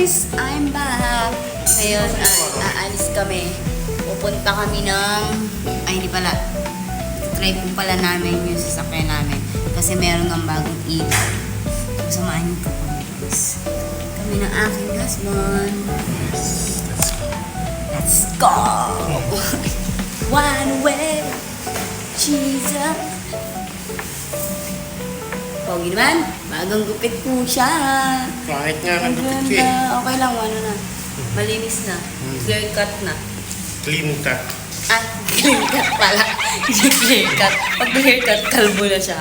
guys, I'm back. Ngayon ay aalis kami. Pupunta kami ng... Ay, hindi pala. Try po pala namin yung sasakyan namin. Kasi meron ng bagong ilaw. So, samahan niyo po kami, guys. Kami ng aking husband. Let's go! One way, Jesus. Pogi naman. Bagong gupit po siya. Kahit nga Ang nagupit siya. ganda. Okay lang, ano na. Malinis na. Clear cut na. Clean cut. Ah, clear cut pala. Hindi clear cut. Pag clear cut, kalbo na siya.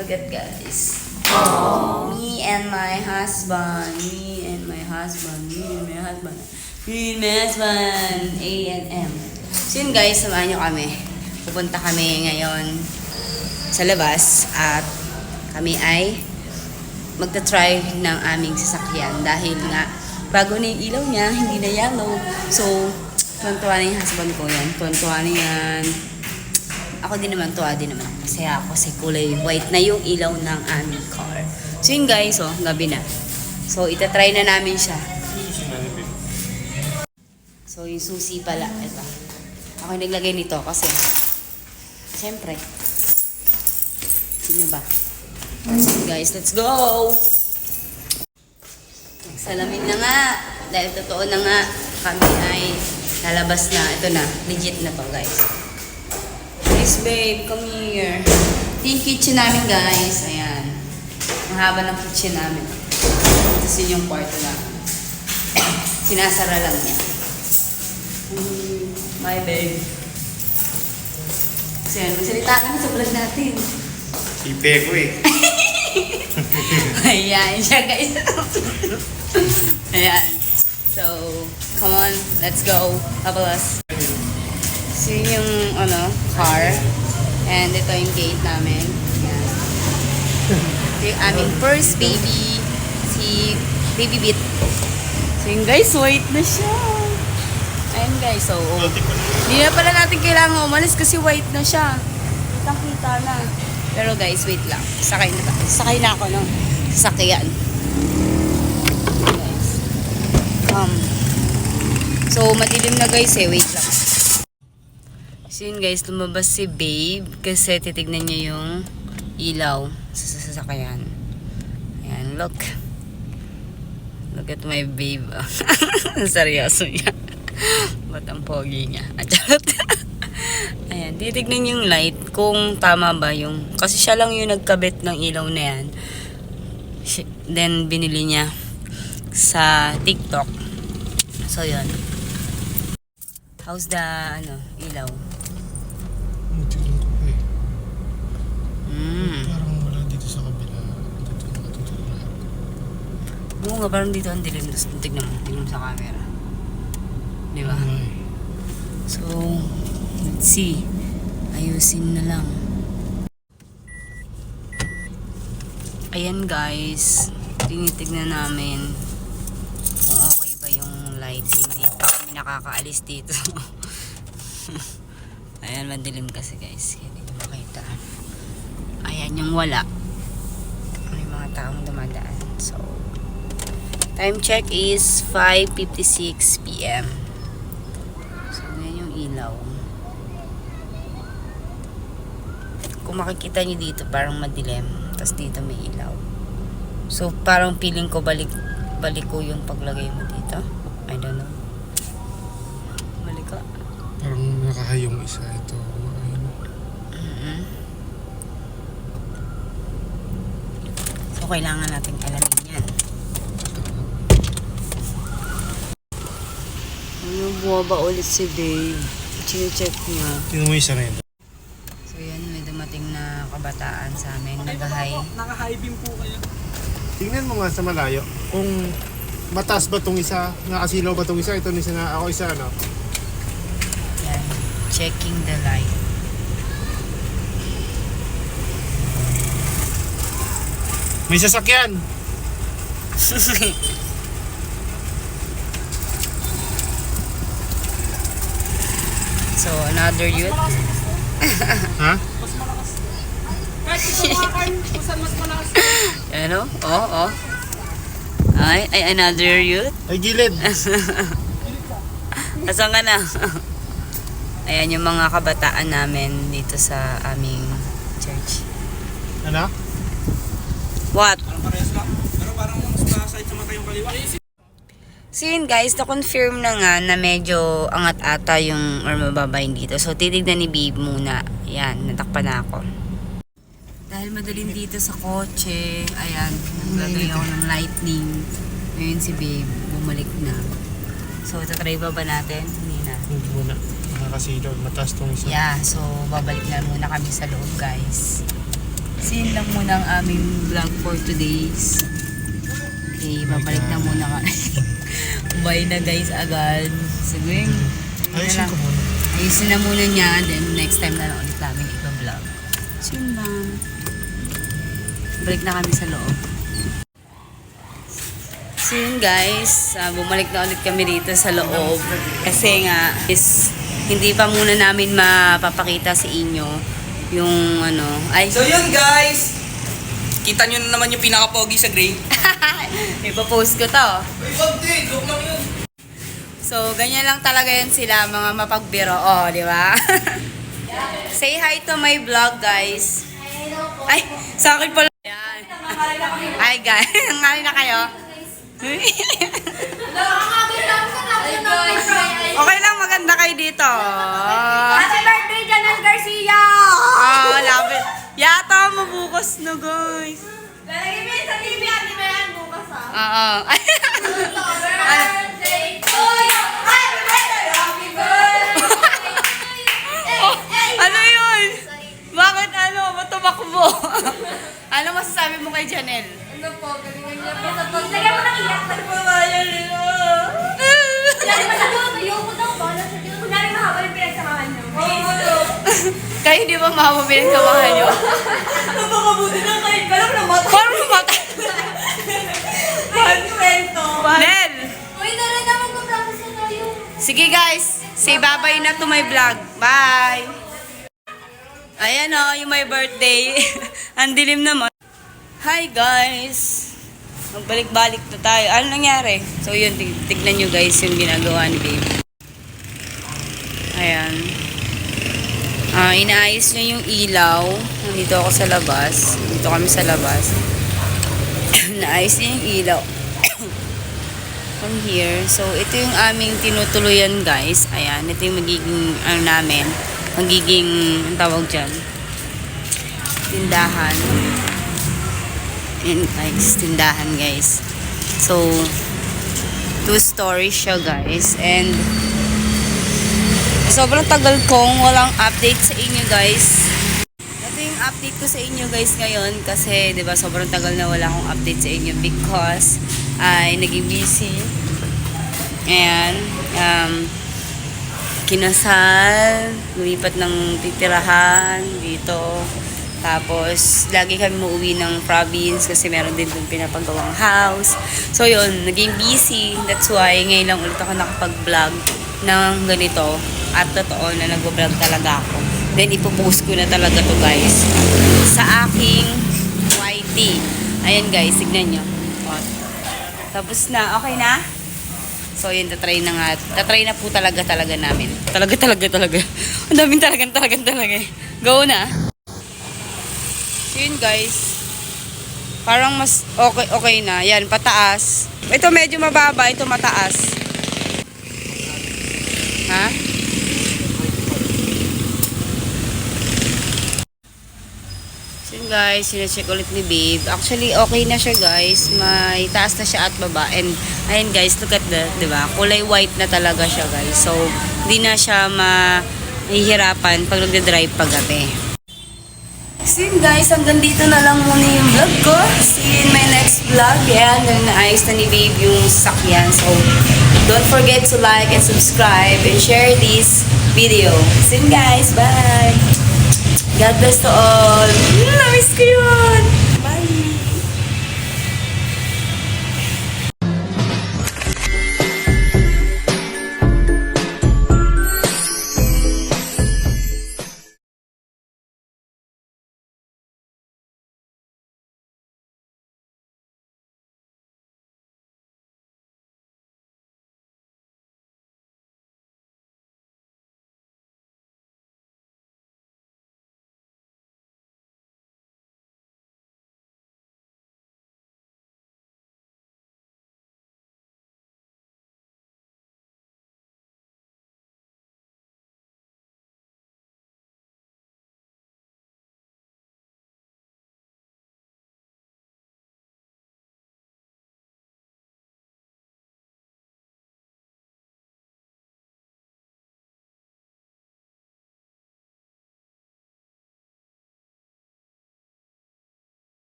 Look at guys. Oh, me and my husband. Me and my husband. Me and my husband. Me and my husband. A&M. So yun guys, samahan nyo kami. Pupunta kami ngayon sa labas at kami ay magta-try ng aming sasakyan dahil nga bago na yung ilaw niya, hindi na yellow. So, tuwan-tuwa na yung husband ko yan. Tuwan-tuwa na yan. Ako din naman, tuwa din naman ako. Masaya ako kasi kulay white na yung ilaw ng aming car. So yun guys, oh, gabi na. So, itatry na namin siya. So, yung susi pala. Ito. Ako yung naglagay nito kasi siyempre, sino ba? So guys, let's go! Salamin na nga. Dahil totoo na nga, kami ay lalabas na. Ito na, legit na to guys. Please babe, come here. Ito yung kitchen namin guys. Ayan. Ang haba ng kitchen namin. Tapos yun yung kwarto namin. Sinasara lang niya. My babe. So yan, magsalita ka na sa vlog natin. Ipe ko eh. Ayan siya guys. Ayan. So, come on, let's go. Habalas. So, yun yung car. And ito yung gate namin. Ayan. Ito yung aming first baby. Si Baby Bit. So, yun guys, white na siya. Ayan guys, so, hindi na pala natin kailangan umalis kasi white na siya. Kitang-kita na. Pero guys, wait lang. Sakay na ako ng sasakyan. Guys. So, madilim na guys eh. Wait lang. So yun guys, lumabas si Babe kasi titignan niya yung ilaw sa sasakyan. Ayan, look. Look at my babe. Seryoso niya. Ba't ang pogi niya? Ayan, titignan yung light kung tama ba yung... Kasi siya lang yung nagkabit ng ilaw na yan. Then, binili niya sa TikTok. So, yun. How's the, ilaw? Tignan ko pa eh. Hmm. Parang wala dito sa kabila. Dito nakatutuloy lahat. Oo nga, parang dito ang dilim. Tapos, tignan mo sa camera. Di ba? Ay. So, let's see. Ayusin na lang. Ayan guys. Tinitignan namin kung okay ba yung lighting. Hindi pa kami nakakaalis dito. Ayan, madilim kasi guys. Hindi nyo makita. Ayan yung wala. May mga taong dumadaan. So, time check is 5:56 PM. Ilaw. Kung makikita niyo dito parang madilim, tapos dito may ilaw. So parang feeling ko balik ko yung paglagay mo dito. I don't know. Balik ka. Parang nakahayong isa ito. So kailangan natin alamin yan. Bumaba ulit si Dave. Chine-check niya. Tingnan mo isa na yun. So yan, may dumating na kabataan sa amin. Naka-high beam po kayo. Tingnan mo nga sa malayo. Kung mataas ba itong isa, nakasilaw ba itong isa, ito isa na ako isa ano. Yan. Checking the light. May sasakyan! So, another youth. Ha? Mas malakas. Kahit ito makan, kung saan mas malakas. Ano? Oo. Ay, another youth. Ay, gilid. Asan ka na? Ayan yung mga kabataan namin dito sa aming church. Ano? What? Parang parehas lang. Pero parang sumaside sa mata yung kaliwa. So yun guys, na-confirm na nga na medyo angat ata yung or mababayin dito. So titignan ni Babe muna. Ayan, natakpan na ako. Dahil madaling dito sa kotse, ayan, naglagay ako ng lightning. Ngayon si Babe, bumalik na. So tatry ba natin? Hindi na. Hindi muna. Nakakasilaw. Mataas tong isa. Yeah, so babalik na muna kami sa loob guys. So yun lang muna ang aming vlog for today's. Okay, babalik na muna kami. Bye na guys agad. Sige. Ayusin ko muna. Ayusin na muna niya. Then next time na lang ulit namin ipa-vlog. So yun lang. Balik na kami sa loob. So yun guys. Bumalik na ulit kami dito sa loob. Kasi nga is hindi pa muna namin mapapakita sa inyo yung ano. Ay, So yun guys! Kita nyo na naman yung pinaka-pogi sa grade. ipapost ko to. Uy, wag din! Joke lang yun! So, ganyan lang talaga yan sila, mga mapagbiro. Oh, di ba? Say hi to my vlog, guys. Ay, sa akin pala. Yan. Hi, guys. Nangali na kayo. Okay lang, maganda kayo dito. Happy birthday, Janel Garcia! Oh, love it. Yata, mabukas na, guys. Lalagay mo yun sa TV, hindi mo yan bukas ha? Oo. Birthday to you! Happy birthday! Happy birthday! Ano yun? Bakit ano? Ba't tumakbo? Ano masasabi mo kay Janelle? Ano po, galingan niya po sa pag... Lagyan mo ng iyak, nagpabayan nila. Lagyan mo sa pag... Ayoko daw, bala sa Diyos. Kunyari mahaba yung pinagsamahan niyo. Kayo di ba mamabilin samahan nyo? Napakabuti na kayo. Galang na mata. Parang mata. Ay, kwento. Nel! Uy, tara na mag-practice na tayo. Sige guys, say bye-bye na to my vlog. Bye! Ayan o, yung my birthday. Ang dilim naman. Hi guys! Magbalik-balik na tayo. Ano nangyari? So yun, tignan nyo guys yung ginagawa ni Babe. Ayan. Inaayos niya yung ilaw. Nandito ako sa labas. Dito kami sa labas. Naayos niya yung ilaw. From here. So, ito yung aming tinutuluyan guys. Ayan. Ito yung magiging, ano namin. Magiging, ang tawag dyan? Tindahan. Ayan guys. Tindahan guys. So, 2 stories siya guys. And, sobrang tagal kong walang update sa inyo guys. Ito yung update ko sa inyo guys ngayon kasi 'di ba sobrang tagal na wala akong update sa inyo because ay naging busy. Ayan, kinasal, lumipat ng titirahan dito. Tapos lagi kami uuwi ng province kasi meron din dun pinapagawang house. So yun, naging busy. That's why ngayon lang ulit ako nakapag-vlog ng ganito. At totoo na nag-vlog talaga ako. Then ipopost ko na talaga to guys sa aking YT. Ayan guys, tignan nyo. O, tapos na, okay na? So yun, tatry na nga. Tatry na po talaga namin. Talaga. Ang daming talaga. Go na. So yun guys. Parang mas okay na. Yan, pataas. Ito medyo mababa, ito mataas. Ha? So yun guys, sinecheck ulit ni Babe. Actually, okay na siya guys. May taas na siya at baba. And, ayun guys, look at that, diba? Kulay white na talaga siya guys. So, hindi na siya mahihirapan pag nagde-drive paggabi. So yun guys, hanggang dito na lang muna yung vlog ko. See you in my next vlog. Ayan, naayos na ni Babe yung sasakyan. So, don't forget to like and subscribe and share this video. See you guys. Bye. God bless to all. Namiss ko yun.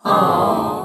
Aww.